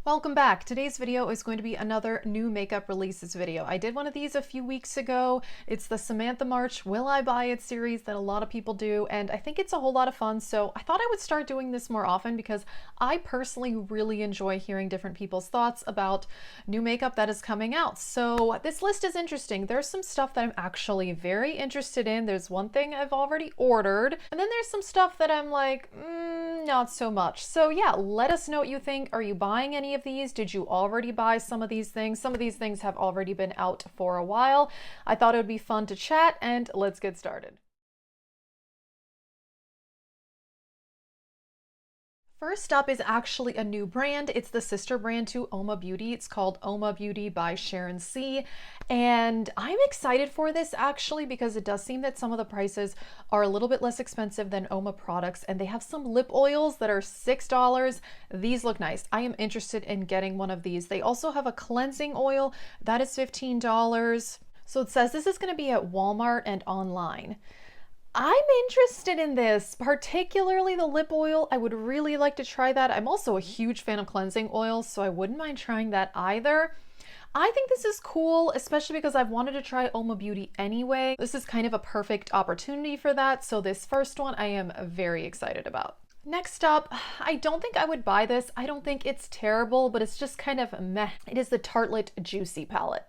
Welcome back. Today's video is going to be another new makeup releases video. I did one of these a few weeks ago. It's the Samantha March Will I Buy It series that a lot of people do, and I think it's a whole lot of fun, so I thought I would start doing this more often because I personally really enjoy hearing different people's thoughts about new makeup that is coming out. So this list is interesting. There's some stuff that I'm actually very interested in. There's one thing I've already ordered, and then there's some stuff that I'm like, not so much. So yeah, let us know what you think. Are you buying any of these? Did you already buy some of these things? Some of these things have already been out for a while. I thought it would be fun to chat, and let's get started. First up is actually a new brand. It's the sister brand to Oma Beauty. It's called Oma Beauty by Sharon C. And I'm excited for this actually because it does seem that some of the prices are a little bit less expensive than Oma products, and they have some lip oils that are $6. These look nice. I am interested in getting one of these. They also have a cleansing oil that is $15. So it says this is going to be at Walmart and online. I'm interested in this, particularly the lip oil. I would really like to try that. I'm also a huge fan of cleansing oils, so I wouldn't mind trying that either. I think this is cool, especially because I've wanted to try Oma Beauty anyway. This is kind of a perfect opportunity for that, so this first one I am very excited about. Next up, I don't think I would buy this. I don't think it's terrible, but it's just kind of meh. It is the Tartelette Juicy palette.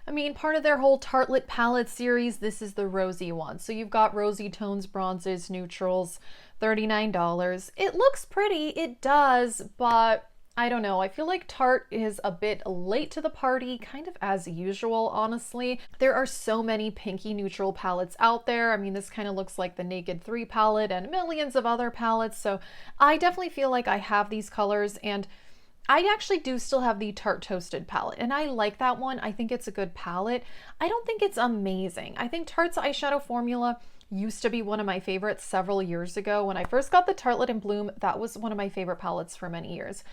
I mean, part of their whole Tartelette palette series, this is the rosy one. So you've got rosy tones, bronzes, neutrals, $39. It looks pretty, it does, but I don't know. I feel like Tarte is a bit late to the party, kind of as usual, honestly. There are so many pinky neutral palettes out there. I mean, this kind of looks like the Naked 3 palette and millions of other palettes. So I definitely feel like I have these colors, and I actually do still have the Tarte Toasted palette, and I like that one. I think it's a good palette. I don't think it's amazing. I think Tarte's eyeshadow formula used to be one of my favorites several years ago. When I first got the Tartelette in Bloom, that was one of my favorite palettes for many years.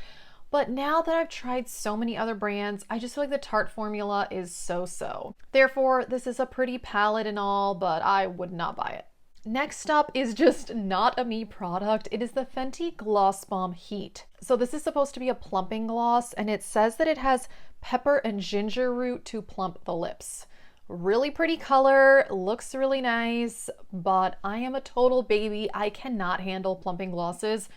But now that I've tried so many other brands, I just feel like the Tarte formula is so-so. Therefore, this is a pretty palette and all, but I would not buy it. Next up is just not a me product. It is the Fenty Gloss Bomb Heat. So this is supposed to be a plumping gloss, and it says that it has pepper and ginger root to plump the lips. Really pretty color, looks really nice, but I am a total baby. I cannot handle plumping glosses.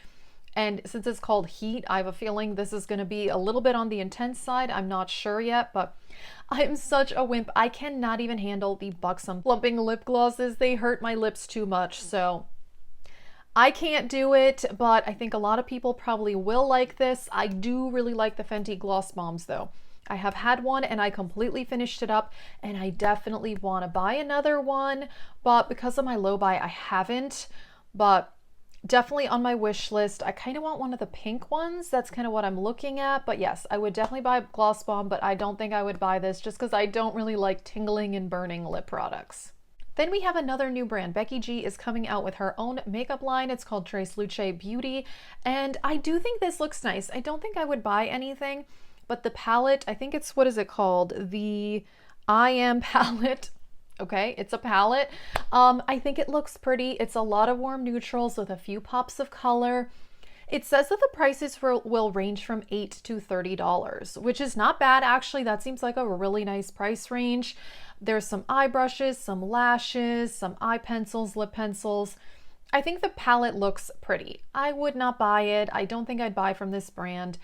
And since it's called Heat, I have a feeling this is going to be a little bit on the intense side. I'm not sure yet, but I'm such a wimp. I cannot even handle the Buxom plumping lip glosses. They hurt my lips too much, so I can't do it, but I think a lot of people probably will like this. I do really like the Fenty Gloss Bombs though. I have had one and I completely finished it up, and I definitely want to buy another one, but because of my low buy, I haven't. But definitely on my wish list. I kind of want one of the pink ones. That's kind of what I'm looking at. But yes, I would definitely buy a Gloss Bomb, but I don't think I would buy this just because I don't really like tingling and burning lip products. Then we have another new brand. Becky G is coming out with her own makeup line. It's called Tracee Luche Beauty. And I do think this looks nice. I don't think I would buy anything, but the palette, I think it's, what is it called? The I Am palette. Okay, it's a palette. I think it looks pretty. It's a lot of warm neutrals with a few pops of color. It says that the prices will range from $8 to $30, which is not bad actually. That seems like a really nice price range. There's some eye brushes, some lashes, some eye pencils, lip pencils. I think the palette looks pretty. I would not buy it. I don't think I'd buy from this brand.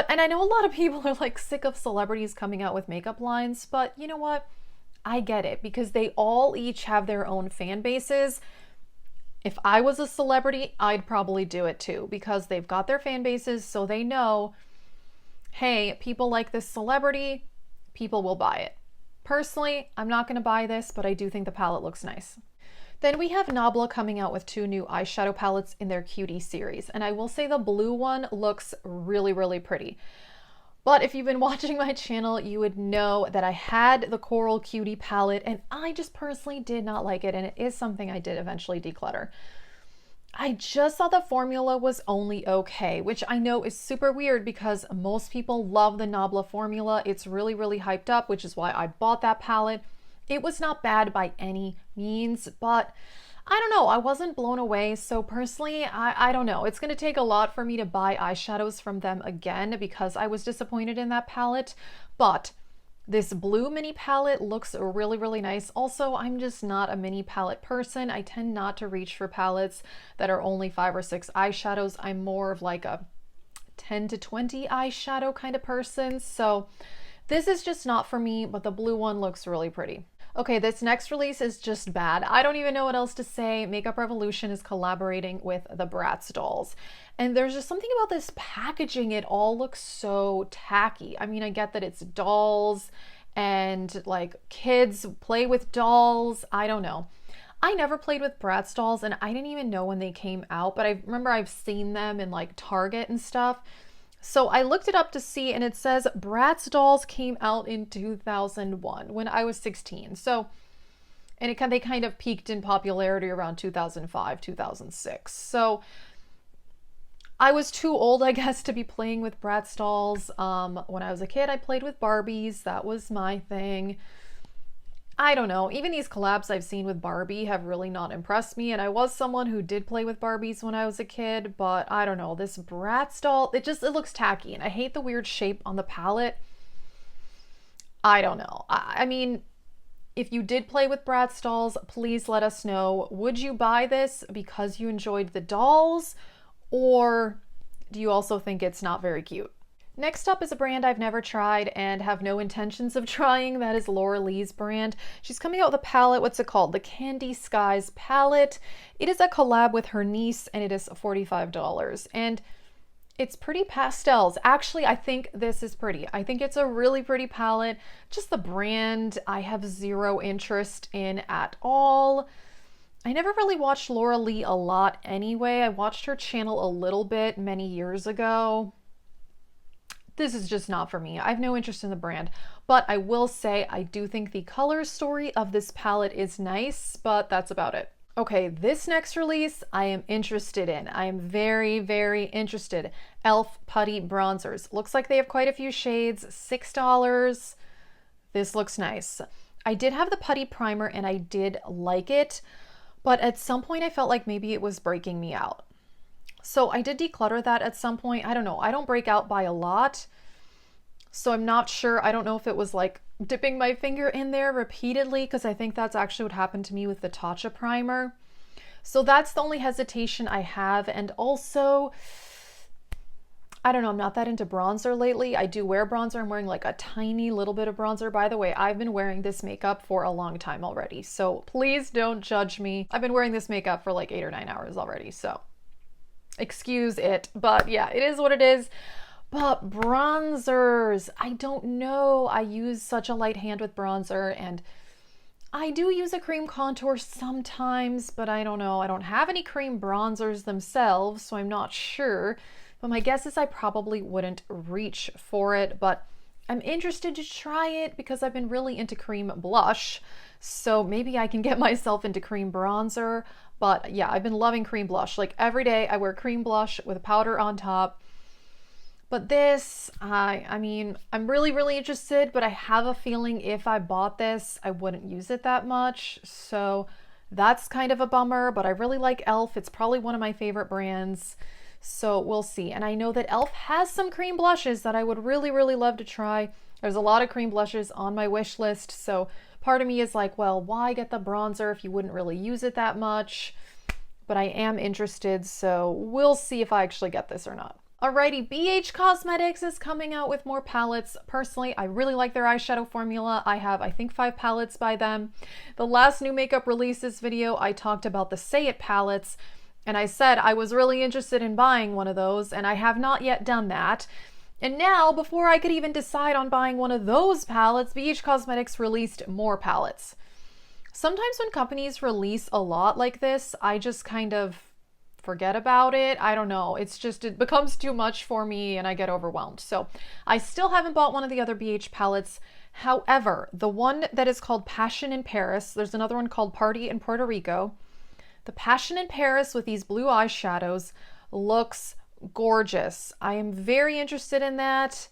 And I know a lot of people are like sick of celebrities coming out with makeup lines, but you know what? I get it because they all each have their own fan bases. If I was a celebrity, I'd probably do it too because they've got their fan bases, so they know, hey, people like this celebrity, people will buy it. Personally, I'm not going to buy this, but I do think the palette looks nice. Then we have Nabla coming out with two new eyeshadow palettes in their Cutie series, and I will say the blue one looks really, really pretty. But if you've been watching my channel, you would know that I had the Coral Cutie palette and I just personally did not like it, and it is something I did eventually declutter. I just thought the formula was only okay, which I know is super weird because most people love the Nabla formula. It's really, really hyped up, which is why I bought that palette. It was not bad by any means, but I don't know, I wasn't blown away. So personally, I don't know. It's going to take a lot for me to buy eyeshadows from them again because I was disappointed in that palette. But this blue mini palette looks really, really nice. Also, I'm just not a mini palette person. I tend not to reach for palettes that are only 5 or 6 eyeshadows. I'm more of like a 10 to 20 eyeshadow kind of person. So this is just not for me, but the blue one looks really pretty. Okay, this next release is just bad. I don't even know what else to say. Makeup Revolution is collaborating with the Bratz dolls. And there's just something about this packaging. It all looks so tacky. I mean, I get that it's dolls and like kids play with dolls. I don't know. I never played with Bratz dolls and I didn't even know when they came out, but I remember I've seen them in like Target and stuff. So I looked it up to see, and it says Bratz dolls came out in 2001 when I was 16. So, and they kind of peaked in popularity around 2005, 2006. So I was too old, I guess, to be playing with Bratz dolls. When I was a kid, I played with Barbies. That was my thing. I don't know. Even these collabs I've seen with Barbie have really not impressed me. And I was someone who did play with Barbies when I was a kid, but I don't know. This Bratz doll, it looks tacky, and I hate the weird shape on the palette. I don't know. I mean, if you did play with Bratz dolls, please let us know. Would you buy this because you enjoyed the dolls, or do you also think it's not very cute? Next up is a brand I've never tried and have no intentions of trying. That is Laura Lee's brand. She's coming out with a palette. What's it called? The Candy Skies palette. It is a collab with her niece, and it is $45. And it's pretty pastels. Actually, I think this is pretty. I think it's a really pretty palette. Just the brand, I have zero interest in at all. I never really watched Laura Lee a lot anyway. I watched her channel a little bit many years ago. This is just not for me. I have no interest in the brand, but I will say I do think the color story of this palette is nice, but that's about it. Okay, this next release I am interested in. I am very, very interested. e.l.f. Putty Bronzers. Looks like they have quite a few shades, $6. This looks nice. I did have the Putty Primer and I did like it, but at some point I felt like maybe it was breaking me out. So I did declutter that at some point. I don't know. I don't break out by a lot. So I'm not sure. I don't know if it was like dipping my finger in there repeatedly, because I think that's actually what happened to me with the Tatcha primer. So that's the only hesitation I have. And also, I don't know, I'm not that into bronzer lately. I do wear bronzer. I'm wearing like a tiny little bit of bronzer. By the way, I've been wearing this makeup for a long time already. So please don't judge me. I've been wearing this makeup for like 8 or 9 hours already. So excuse it, but yeah, it is what it is. But bronzers, I don't know. I use such a light hand with bronzer, and I do use a cream contour sometimes, but I don't know. I don't have any cream bronzers themselves, so I'm not sure. But my guess is I probably wouldn't reach for it, but I'm interested to try it because I've been really into cream blush. So maybe I can get myself into cream bronzer. But yeah, I've been loving cream blush. Like every day I wear cream blush with a powder on top. But this, I mean, I'm really, really interested, but I have a feeling if I bought this, I wouldn't use it that much. So that's kind of a bummer, but I really like e.l.f. It's probably one of my favorite brands. So we'll see. And I know that e.l.f. has some cream blushes that I would really, really love to try. There's a lot of cream blushes on my wish list. So part of me is like, well, why get the bronzer if you wouldn't really use it that much? But I am interested, so we'll see if I actually get this or not. Alrighty, BH Cosmetics is coming out with more palettes. Personally, I really like their eyeshadow formula. I have, I think, 5 palettes by them. The last new makeup releases video, I talked about the Say It palettes, and I said I was really interested in buying one of those, and I have not yet done that. And now, before I could even decide on buying one of those palettes, BH Cosmetics released more palettes. Sometimes when companies release a lot like this, I just kind of forget about it. I don't know. It's just, it becomes too much for me and I get overwhelmed. So I still haven't bought one of the other BH palettes. However, the one that is called Passion in Paris, there's another one called Party in Puerto Rico. The Passion in Paris with these blue eyeshadows looks gorgeous. I am very interested in that.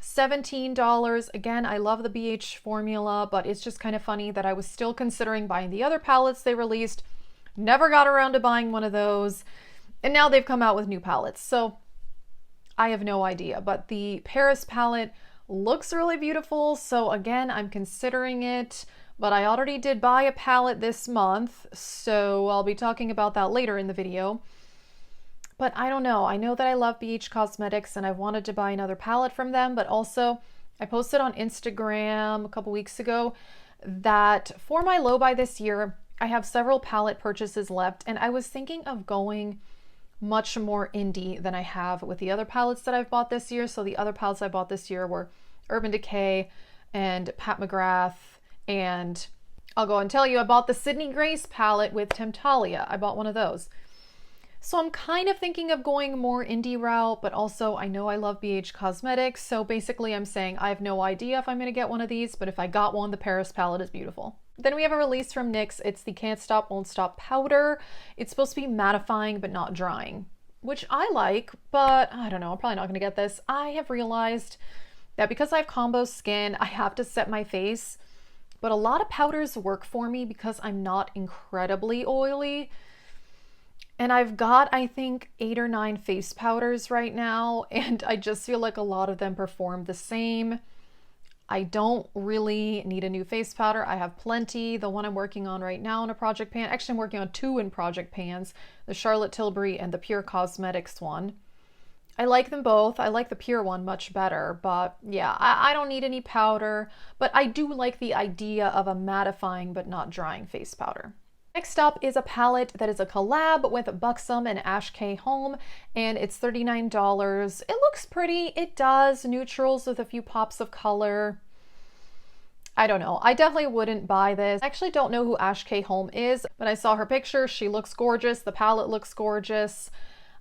$17. Again, I love the BH formula, but it's just kind of funny that I was still considering buying the other palettes they released Never got around to buying one of those. And now they've come out with new palettes. So I have no idea. But the Paris palette looks really beautiful. So again, I'm considering it. But I already did buy a palette this month. So I'll be talking about that later in the video. But I don't know. I know that I love BH Cosmetics and I wanted to buy another palette from them. But also, I posted on Instagram a couple weeks ago that for my low buy this year, I have several palette purchases left, and I was thinking of going much more indie than I have with the other palettes that I've bought this year. So the other palettes I bought this year were Urban Decay and Pat McGrath, and I'll go and tell you, I bought the Sydney Grace palette with Temptalia. I bought one of those. So I'm kind of thinking of going more indie route, but also I know I love BH Cosmetics. So basically I'm saying I have no idea if I'm going to get one of these, but if I got one, the Paris palette is beautiful. Then we have a release from NYX. It's the Can't Stop, Won't Stop powder. It's supposed to be mattifying, but not drying, which I like, but I don't know. I'm probably not going to get this. I have realized that because I have combo skin, I have to set my face, but a lot of powders work for me because I'm not incredibly oily. And I've got, I think, 8 or 9 face powders right now, and I just feel like a lot of them perform the same. I don't really need a new face powder. I have plenty. The one I'm working on right now in a project pan, actually I'm working on 2 in project pans, the Charlotte Tilbury and the Pure Cosmetics one. I like them both. I like the Pure one much better, but yeah, I don't need any powder, but I do like the idea of a mattifying but not drying face powder. Next up is a palette that is a collab with Buxom and SashkaCo Holm, and it's $39. It looks pretty. It does. Neutrals with a few pops of color. I don't know. I definitely wouldn't buy this. I actually don't know who SashkaCo Holm is, but I saw her picture. She looks gorgeous. The palette looks gorgeous.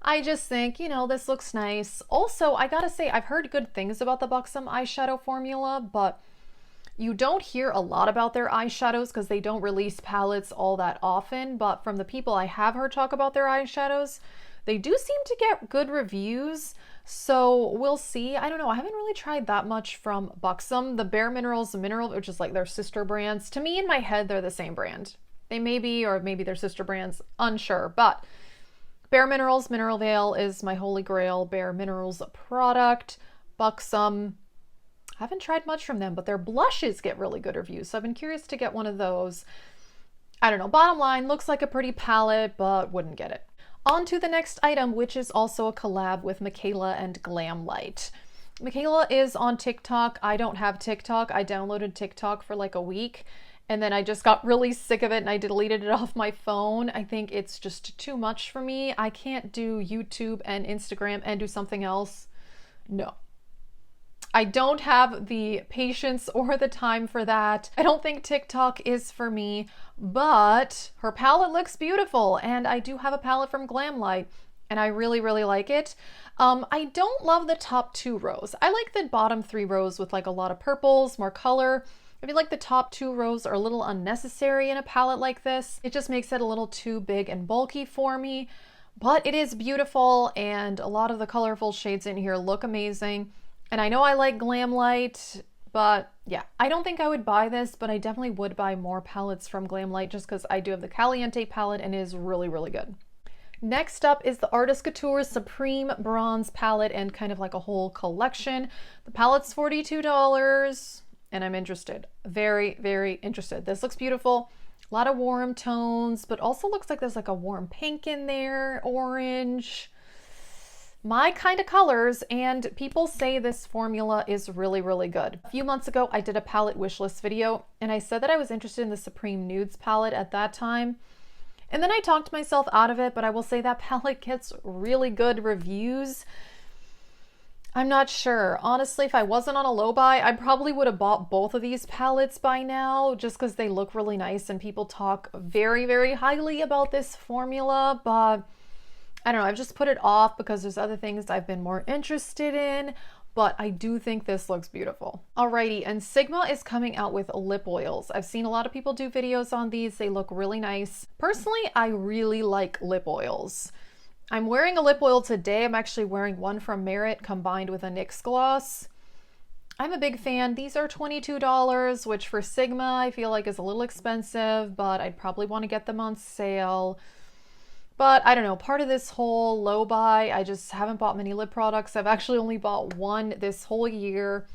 I just think, you know, this looks nice. Also, I gotta say, I've heard good things about the Buxom eyeshadow formula, but you don't hear a lot about their eyeshadows because they don't release palettes all that often, but from the people I have heard talk about their eyeshadows, they do seem to get good reviews, so we'll see. I don't know, I haven't really tried that much from Buxom. The Bare Minerals, which is like their sister brands, to me in my head, they're the same brand. They may be, or maybe they're sister brands, unsure, but Bare Minerals, Mineral Veil is my holy grail Bare Minerals product. Buxom, I haven't tried much from them, but their blushes get really good reviews, so I've been curious to get one of those. I don't know, bottom line, looks like a pretty palette, but wouldn't get it. On to the next item, which is also a collab with Michaela and Glam Light. Michaela is on TikTok. I don't have TikTok. I downloaded TikTok for like a week, and then I just got really sick of it and I deleted it off my phone. I think it's just too much for me. I can't do YouTube and Instagram and do something else. No. I don't have the patience or the time for that. I don't think TikTok is for me, but her palette looks beautiful, and I do have a palette from Glam Light, and I really, really like it. I don't love the top 2 rows. I like the bottom 3 rows with like a lot of purples, more color. I feel like the top 2 rows are a little unnecessary in a palette like this. It just makes it a little too big and bulky for me, but it is beautiful, and a lot of the colorful shades in here look amazing. And I know I like Glam Light, but yeah, I don't think I would buy this, but I definitely would buy more palettes from Glam Light just because I do have the Caliente palette and it is really, really good. Next up is the Artist Couture Supreme Bronze palette and kind of like a whole collection. The palette's $42 and I'm interested. Very, very interested. This looks beautiful. A lot of warm tones, but also looks like there's like a warm pink in there, orange. My kind of colors, and people say this formula is really, really good. A few months ago, I did a palette wish list video, and I said that I was interested in the Supreme Nudes palette at that time. And then I talked myself out of it, but I will say that palette gets really good reviews. I'm not sure. Honestly, if I wasn't on a low buy, I probably would have bought both of these palettes by now, just because they look really nice and people talk very, very highly about this formula, but I don't know, I've just put it off because there's other things I've been more interested in, but I do think this looks beautiful. Alrighty, and Sigma is coming out with lip oils. I've seen a lot of people do videos on these. They look really nice. Personally, I really like lip oils. I'm wearing a lip oil today. I'm actually wearing one from Merit combined with a Nyx Gloss. I'm a big fan. These are $22, which for Sigma I feel like is a little expensive, but I'd probably want to get them on sale. But I don't know, part of this whole low buy, I just haven't bought many lip products. I've actually only bought one this whole year.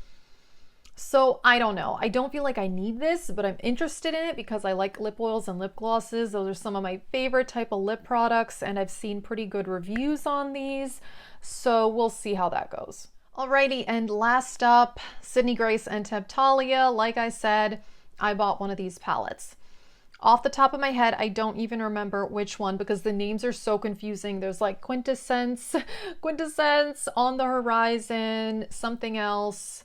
So I don't know. I don't feel like I need this, but I'm interested in it because I like lip oils and lip glosses. Those are some of my favorite type of lip products, and I've seen pretty good reviews on these. So we'll see how that goes. Alrighty, and last up, Sydney Grace and Temptalia. Like I said, I bought one of these palettes. Off the top of my head, I don't even remember which one because the names are so confusing. There's like Quintessence, On the Horizon, something else.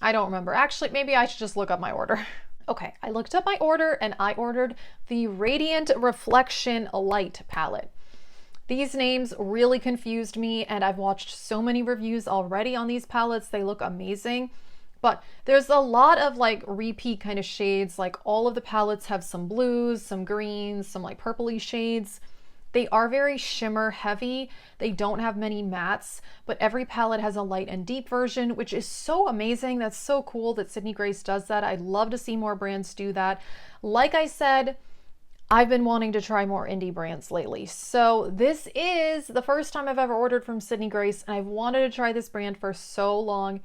I don't remember. Actually, maybe I should just look up my order. Okay, I looked up my order and I ordered the Radiant Reflection Light palette. These names really confused me, and I've watched so many reviews already on these palettes. They look amazing, but there's a lot of like repeat kind of shades. Like all of the palettes have some blues, some greens, some like purpley shades. They are very shimmer heavy. They don't have many mattes, but every palette has a light and deep version, which is so amazing. That's so cool that Sydney Grace does that. I'd love to see more brands do that. Like I said, I've been wanting to try more indie brands lately. So this is the first time I've ever ordered from Sydney Grace, and I've wanted to try this brand for so long.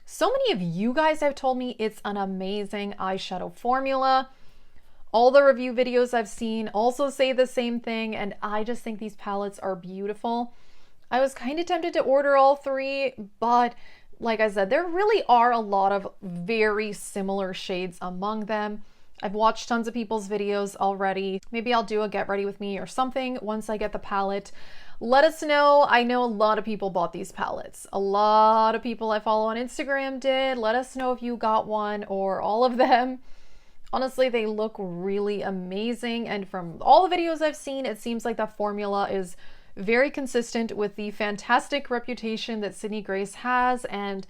So many of you guys have told me it's an amazing eyeshadow formula. All the review videos I've seen also say the same thing, and I just think these palettes are beautiful. I was kind of tempted to order all three, but like I said, there really are a lot of very similar shades among them. I've watched tons of people's videos already. Maybe I'll do a get ready with me or something once I get the palette. Let us know. I know a lot of people bought these palettes. A lot of people I follow on Instagram did. Let us know if you got one or all of them. Honestly, they look really amazing. And from all the videos I've seen, it seems like the formula is very consistent with the fantastic reputation that Sydney Grace has. And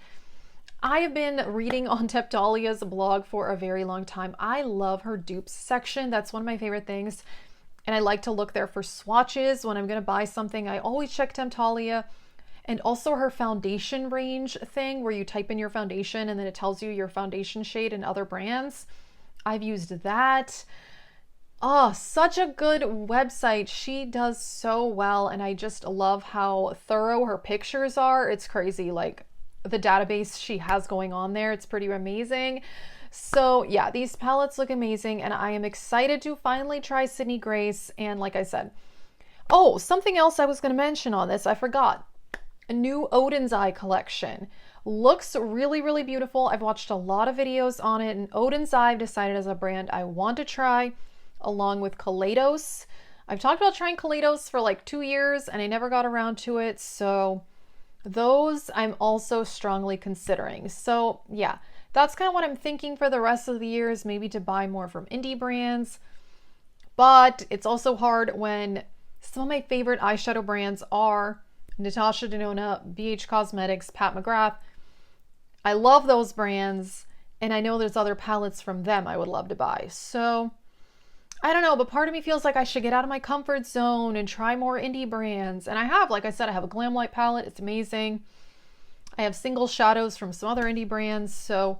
I have been reading on Temptalia's blog for a very long time. I love her dupes section. That's one of my favorite things. And I like to look there for swatches when I'm going to buy something. I always check Temptalia, and also her foundation range thing where you type in your foundation and then it tells you your foundation shade and other brands. I've used that. Oh, such a good website. She does so well, and I just love how thorough her pictures are. It's crazy. Like, the database she has going on there, it's pretty amazing. So yeah, these palettes look amazing, and I am excited to finally try Sydney Grace. And like I said, oh, something else I was going to mention on this, I forgot. A new Odin's Eye collection. Looks really, really beautiful. I've watched a lot of videos on it, and Odin's Eye I've decided as a brand I want to try, along with Kaleidos. I've talked about trying Kaleidos for like 2 years, and I never got around to it, so those I'm also strongly considering. So yeah, that's kind of what I'm thinking for the rest of the year, is maybe to buy more from indie brands. But it's also hard when some of my favorite eyeshadow brands are Natasha Denona, BH Cosmetics, Pat McGrath. I love those brands, and I know there's other palettes from them I would love to buy. So I don't know, but part of me feels like I should get out of my comfort zone and try more indie brands. And I have, like I said, I have a Glam light palette. It's amazing. I have single shadows from some other indie brands. So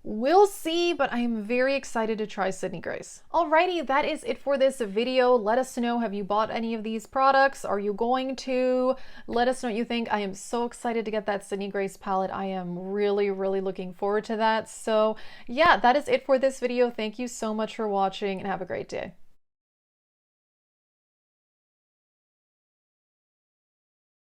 we'll see, but I am very excited to try Sydney Grace. Alrighty, that is it for this video. Let us know, have you bought any of these products? Are you going to? Let us know what you think. I am so excited to get that Sydney Grace palette. I am really, really looking forward to that. So yeah, that is it for this video. Thank you so much for watching, and have a great day.